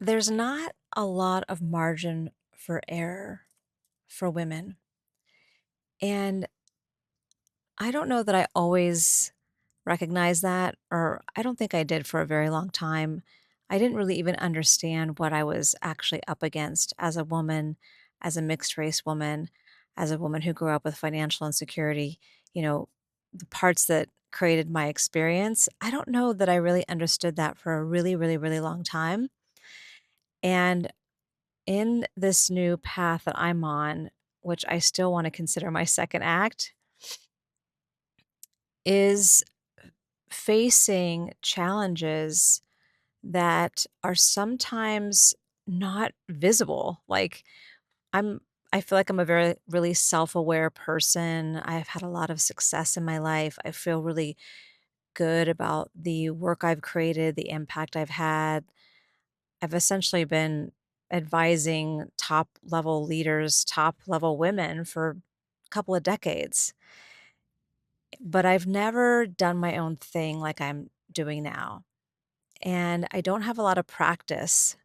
There's not a lot of margin for error for women. And I don't know that I always recognized that, or I don't think I did for a very long time. I didn't really even understand what I was actually up against as a woman, as a mixed race woman, as a woman who grew up with financial insecurity. You know, the parts that created my experience, I don't know that I really understood that for a really, really, really long time. And in this new path that I'm on, which I still want to consider my second act, is facing challenges that are sometimes not visible. Like I'm I feel like I'm a very really self-aware person. I've had a lot of success in my life. I feel really good about the work I've created, the impact I've had. I've essentially been advising top level leaders, top level women for a couple of decades, but I've never done my own thing like I'm doing now. And I don't have a lot of practice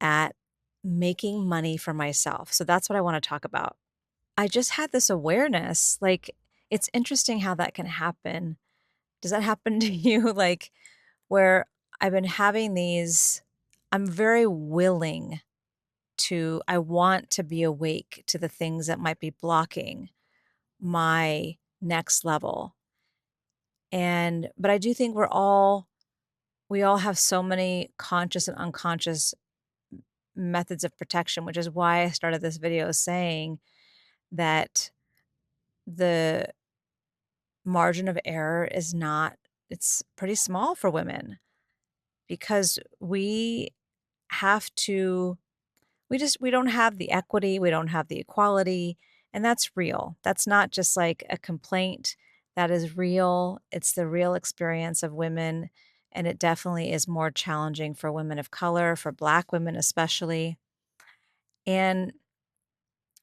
at making money for myself. So that's what I want to talk about. I just had this awareness. Like, it's interesting how that can happen. Does that happen to you? Like, where I've been having these, I'm very willing I want to be awake to the things that might be blocking my next level. But I do think we all have so many conscious and unconscious methods of protection, which is why I started this video saying that the margin of error is not, it's pretty small for women because have to we don't have the equity, we don't have the equality, and that's real. That's not just like a complaint. That is real. It's the real experience of women, and it definitely is more challenging for women of color, for Black women especially. And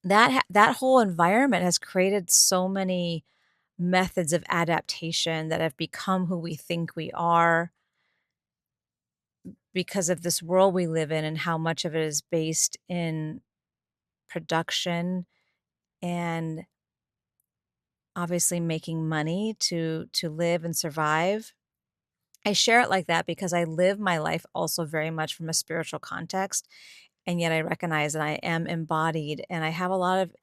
that whole environment has created so many methods of adaptation that have become who we think we are because of this world we live in and how much of it is based in production and obviously making money to live and survive. I share it like that because I live my life also very much from a spiritual context, and yet I recognize that I am embodied and I have a lot of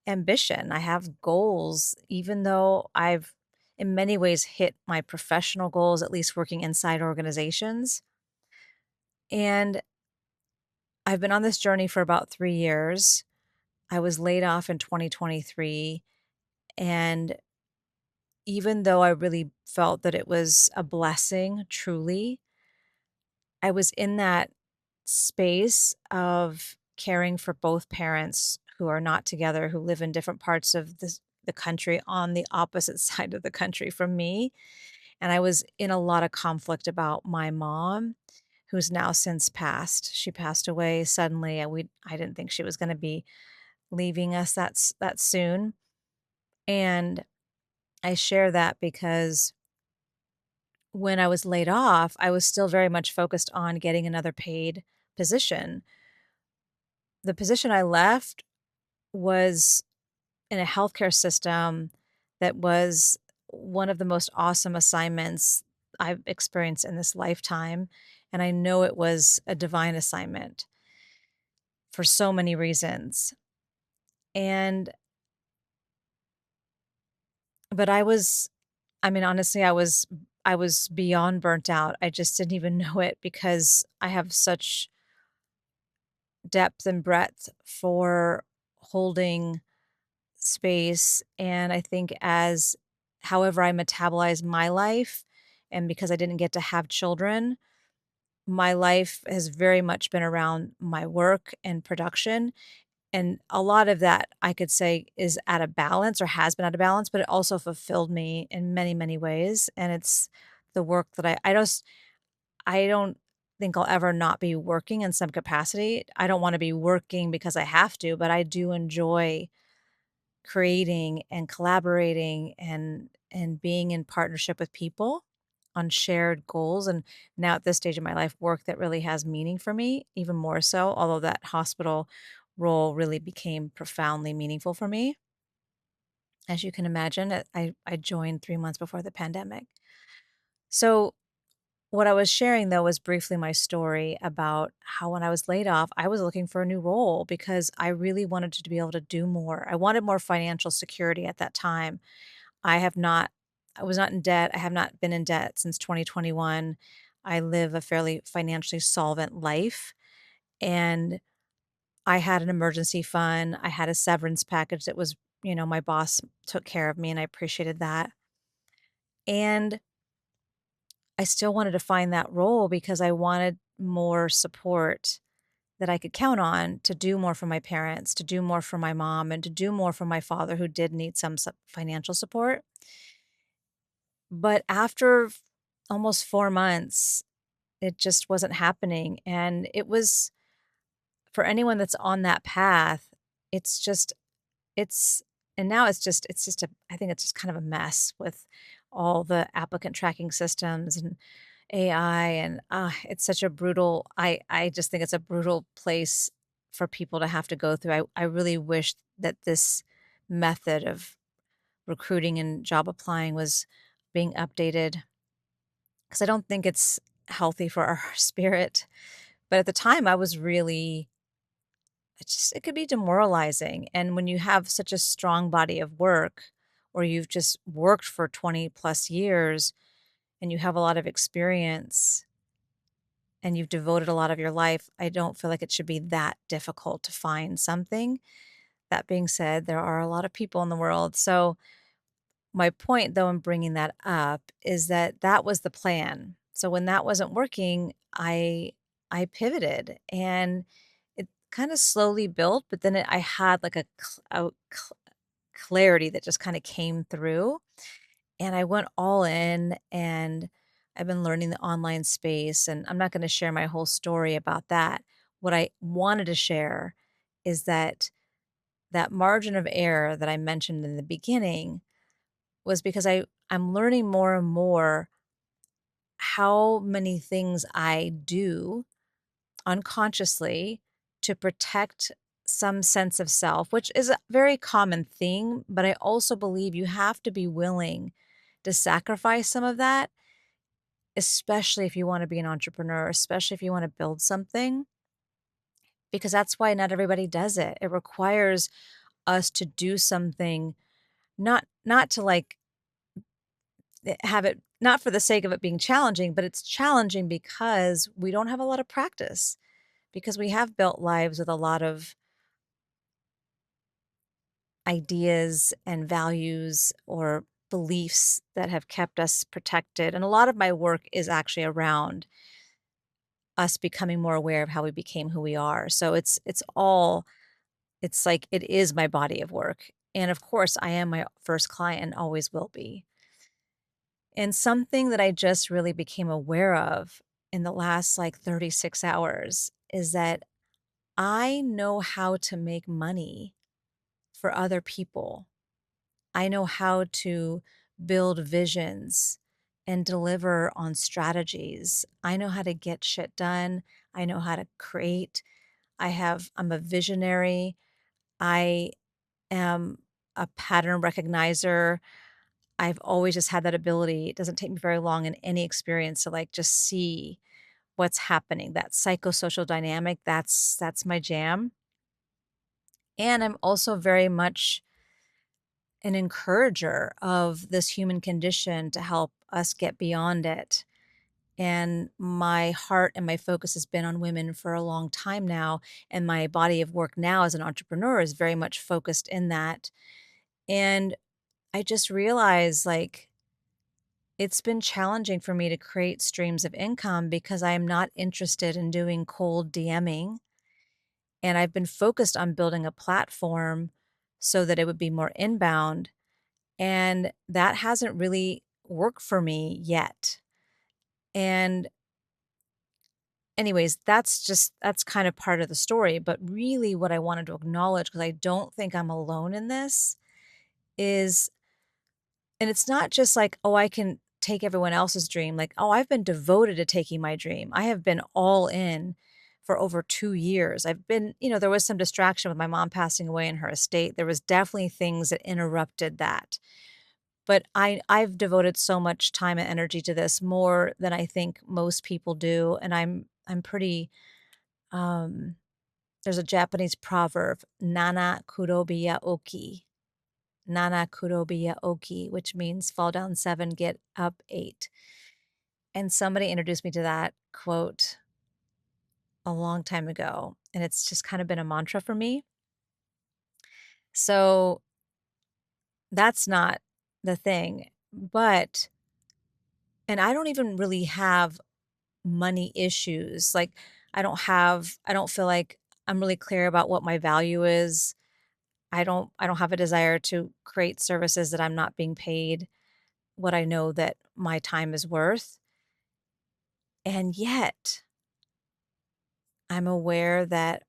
ambition. I have goals, even though I've in many ways hit my professional goals, at least working inside organizations. And I've been on this journey for about 3 years. I was laid off in 2023. And even though I really felt that it was a blessing, truly, I was in that space of caring for both parents who are not together, who live in different parts of the country on the opposite side of the country from me. And I was in a lot of conflict about my mom, who's now since passed. She passed away suddenly, and I didn't think she was gonna be leaving us that soon. And I share that because when I was laid off, I was still very much focused on getting another paid position. The position I left was in a healthcare system that was one of the most awesome assignments I've experienced in this lifetime, and I know it was a divine assignment for so many reasons. And but I mean, honestly, I was beyond burnt out. I just didn't even know it because I have such depth and breadth for holding space. And I think as however I metabolize my life, and because I didn't get to have children, my life has very much been around my work and production. And a lot of that I could say is at a balance or has been at a balance, but it also fulfilled me in many, many ways. And it's the work that I don't think I'll ever not be working in some capacity. I don't wanna be working because I have to, but I do enjoy creating and collaborating and being in partnership with people. on shared goals, and now at this stage of my life, work that really has meaning for me, even more so, although that hospital role really became profoundly meaningful for me. As you can imagine, I joined 3 months before the pandemic. So, what I was sharing, though, was briefly my story about how when I was laid off, I was looking for a new role because I really wanted to be able to do more. I wanted more financial security at that time. I have not I was not in debt. I have not been in debt since 2021. I live a fairly financially solvent life, and I had an emergency fund. I had a severance package that was, my boss took care of me, and I appreciated that. And I still wanted to find that role because I wanted more support that I could count on to do more for my parents, to do more for my mom, and to do more for my father who did need some financial support. But after almost 4 months, it just wasn't happening, and it was for anyone that's on that path, it's just it's and now it's just a I think it's just kind of a mess with all the applicant tracking systems and AI, and, it's such a brutal I just think it's a brutal place for people to have to go through. I really wish that this method of recruiting and job applying was being updated, because I don't think it's healthy for our spirit. But at the time, I was really it could be demoralizing, and when you have such a strong body of work, or you've just worked for 20 plus years and you have a lot of experience and you've devoted a lot of your life, I don't feel like it should be that difficult to find something. That being said, there are a lot of people in the world. So, my point, though, in bringing that up is that that was the plan. So, when that wasn't working, I pivoted, and it kind of slowly built, but then I had like clarity that just kind of came through, and I went all in, and I've been learning the online space, and I'm not going to share my whole story about that. What I wanted to share is that that margin of error that I mentioned in the beginning was because I'm learning more and more how many things I do unconsciously to protect some sense of self, which is a very common thing, but I also believe you have to be willing to sacrifice some of that, especially if you want to be an entrepreneur, especially if you want to build something, because that's why not everybody does it. It requires us to do something, not to like have it not for the sake of it being challenging, but it's challenging because we don't have a lot of practice, because we have built lives with a lot of ideas and values or beliefs that have kept us protected. And a lot of my work is actually around us becoming more aware of how we became who we are. So it's like it is my body of work. And of course, I am my first client and always will be. And something that I just really became aware of in the last like 36 hours is that I know how to make money for other people. I know how to build visions and deliver on strategies. I know how to get shit done. I know how to create. I'm a visionary. I am a pattern recognizer. I've always just had that ability. It doesn't take me very long in any experience to like just see what's happening. That psychosocial dynamic, that's my jam. And I'm also very much an encourager of this human condition to help us get beyond it. And my heart and my focus has been on women for a long time now. And my body of work now as an entrepreneur is very much focused in that. And I just realized like it's been challenging for me to create streams of income because I am not interested in doing cold DMing. And I've been focused on building a platform so that it would be more inbound. And that hasn't really worked for me yet. And anyways, that's kind of part of the story. But really, what I wanted to acknowledge, because I don't think I'm alone in this, is, and it's not just like, oh, I can take everyone else's dream. Like, oh, I've been devoted to taking my dream. I have been all in for over 2 years. I've been, there was some distraction with my mom passing away in her estate. There was definitely things that interrupted that. But I've devoted so much time and energy to this, more than I think most people do, and I'm pretty, um there's a Japanese proverb, "Nana kurobiya oki." Nana kurobiya oki, which means fall down 7, get up 8. And somebody introduced me to that quote a long time ago, and it's just kind of been a mantra for me. So that's not the thing, but and I don't even really have money issues. Like, I don't feel like I'm really clear about what my value is. I don't have a desire to create services that I'm not being paid what I know that my time is worth. And yet, I'm aware that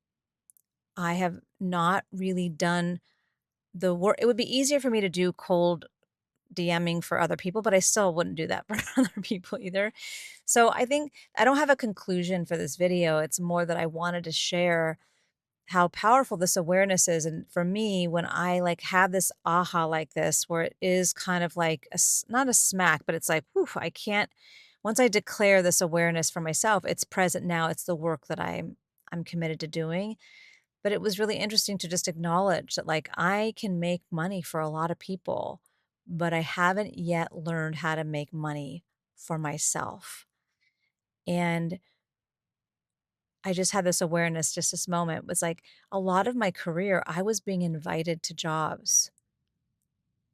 I have not really done the work. It would be easier for me to do cold DMing for other people, but I still wouldn't do that for other people either. So I think I don't have a conclusion for this video. It's more that I wanted to share how powerful this awareness is. And for me, when I like have this aha like this, where it is kind of like not a smack, but it's like, whew, I can't, once I declare this awareness for myself, it's present now. It's the work that I'm committed to doing. But it was really interesting to just acknowledge that like I can make money for a lot of people, but I haven't yet learned how to make money for myself. And I just had this awareness, just this moment was like a lot of my career, I was being invited to jobs.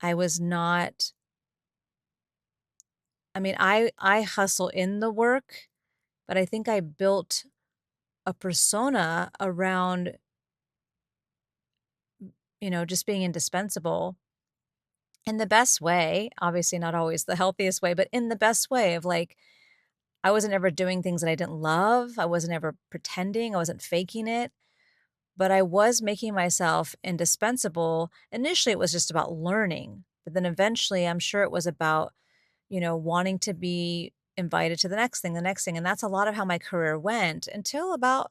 I was not, I mean, I hustle in the work, but I think I built a persona around, just being indispensable in the best way, obviously not always the healthiest way, but in the best way of like, I wasn't ever doing things that I didn't love. I wasn't ever pretending. I wasn't faking it. But I was making myself indispensable. Initially, it was just about learning, but then eventually, I'm sure it was about, wanting to be invited to the next thing. And that's a lot of how my career went until about,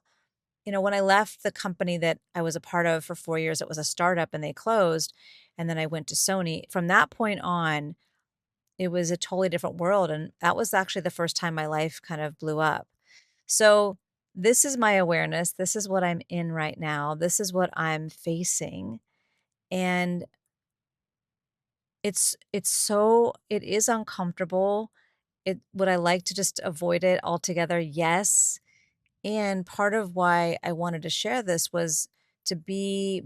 when I left the company that I was a part of for 4 years. It was a startup and they closed. And then I went to Sony. From that point on, it was a totally different world. And that was actually the first time my life kind of blew up. So, this is my awareness. This is what I'm in right now. This is what I'm facing. And it is uncomfortable. Would I like to just avoid it altogether? Yes. And part of why I wanted to share this was to be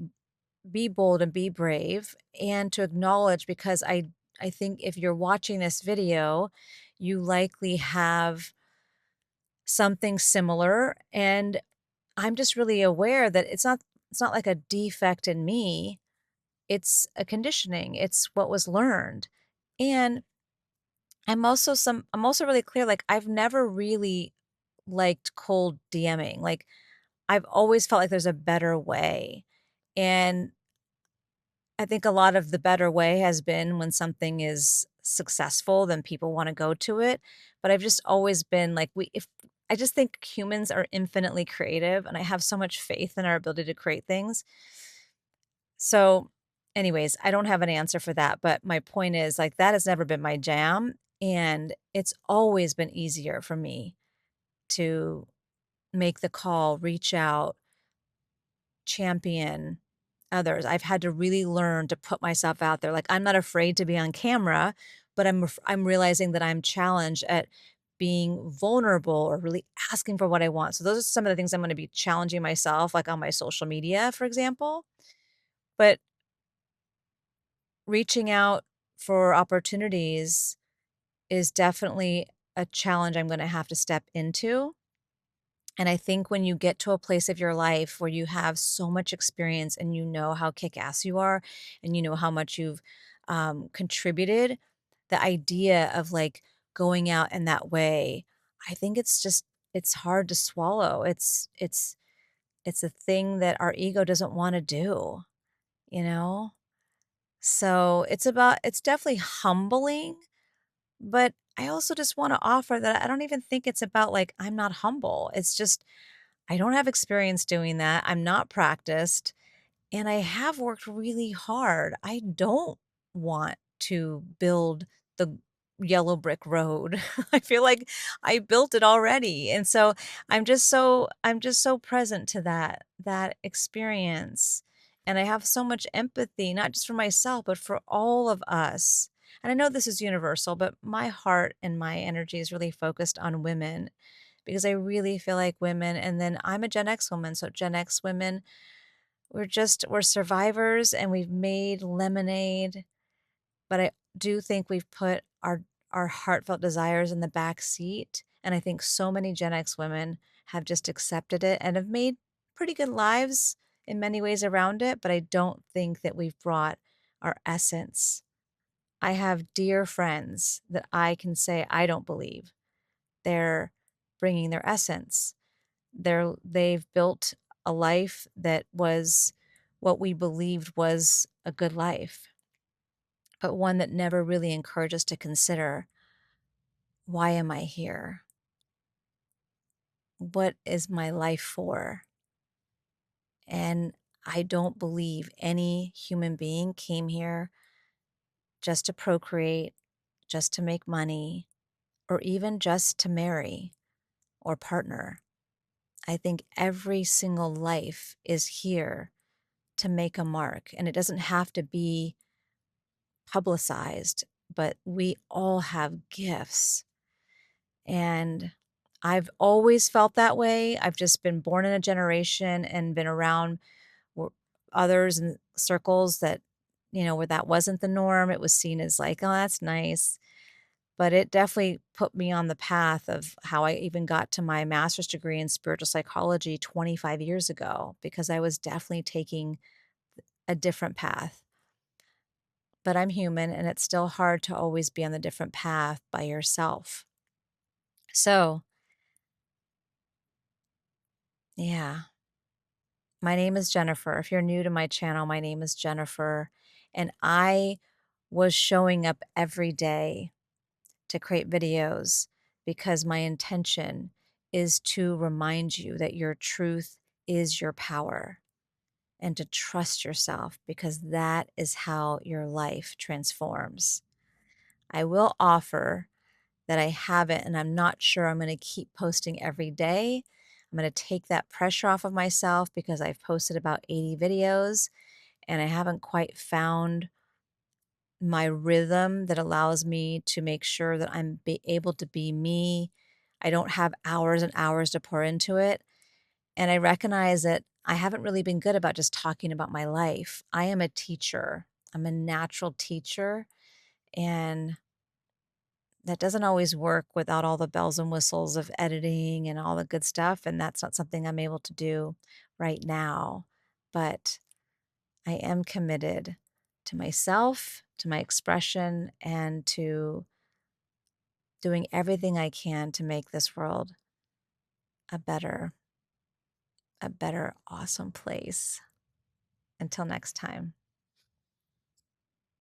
bold and be brave and to acknowledge, because I think if you're watching this video, you likely have something similar, and I'm just really aware that it's not like a defect in me, it's a conditioning, it's what was learned. And I'm also really clear, like, I've never really liked cold DMing, like, I've always felt like there's a better way, and I think a lot of the better way has been when something is successful, then people wanna go to it, but I've just always been like, we if I just think humans are infinitely creative, and I have so much faith in our ability to create things. So, anyways, I don't have an answer for that, but my point is, like, that has never been my jam, and it's always been easier for me to make the call, reach out, champion others. I've had to really learn to put myself out there. Like, I'm not afraid to be on camera, but I'm realizing that I'm challenged at being vulnerable or really asking for what I want. So those are some of the things I'm gonna be challenging myself, like on my social media, for example. But reaching out for opportunities is definitely a challenge I'm gonna have to step into. And I think when you get to a place of your life where you have so much experience and you know how kick ass you are and you know how much you've contributed, the idea of like going out in that way, I think it's hard to swallow. It's a thing that our ego doesn't want to do, you know? So it's definitely humbling, But I also just wanna offer that I don't even think it's about, like, I'm not humble. It's just I don't have experience doing that. I'm not practiced. And I have worked really hard. I don't want to build the yellow brick road. I feel like I built it already. And so I'm just so present to that experience. And I have so much empathy, not just for myself, but for all of us. And I know this is universal, but my heart and my energy is really focused on women because I really feel like women, and then I'm a Gen X woman, so Gen X women, we're survivors and we've made lemonade, but I do think we've put our heartfelt desires in the back seat, and I think so many Gen X women have just accepted it and have made pretty good lives in many ways around it, but I don't think that we've brought our essence. I have dear friends that I can say I don't believe they're bringing their essence. They've built a life that was what we believed was a good life, but one that never really encouraged us to consider, "Why am I here? What is my life for?" And I don't believe any human being came here just to procreate, just to make money, or even just to marry or partner. I think every single life is here to make a mark, and it doesn't have to be publicized, but we all have gifts. And I've always felt that way. I've just been born in a generation and been around w- others in circles that, where that wasn't the norm. It was seen as like, oh, that's nice. But it definitely put me on the path of how I even got to my master's degree in spiritual psychology 25 years ago, because I was definitely taking a different path. But I'm human and it's still hard to always be on the different path by yourself. So, yeah, my name is Jennifer. If you're new to my channel, my name is Jennifer. And I was showing up every day to create videos because my intention is to remind you that your truth is your power and to trust yourself because that is how your life transforms. I will offer that I haven't, and I'm not sure I'm gonna keep posting every day. I'm gonna take that pressure off of myself because I've posted about 80 videos and I haven't quite found my rhythm that allows me to make sure that able to be me. I don't have hours and hours to pour into it. And I recognize that I haven't really been good about just talking about my life. I am a teacher. I'm a natural teacher. And that doesn't always work without all the bells and whistles of editing and all the good stuff, and that's not something I'm able to do right now, but I am committed to myself, to my expression, and to doing everything I can to make this world a better awesome place. Until next time.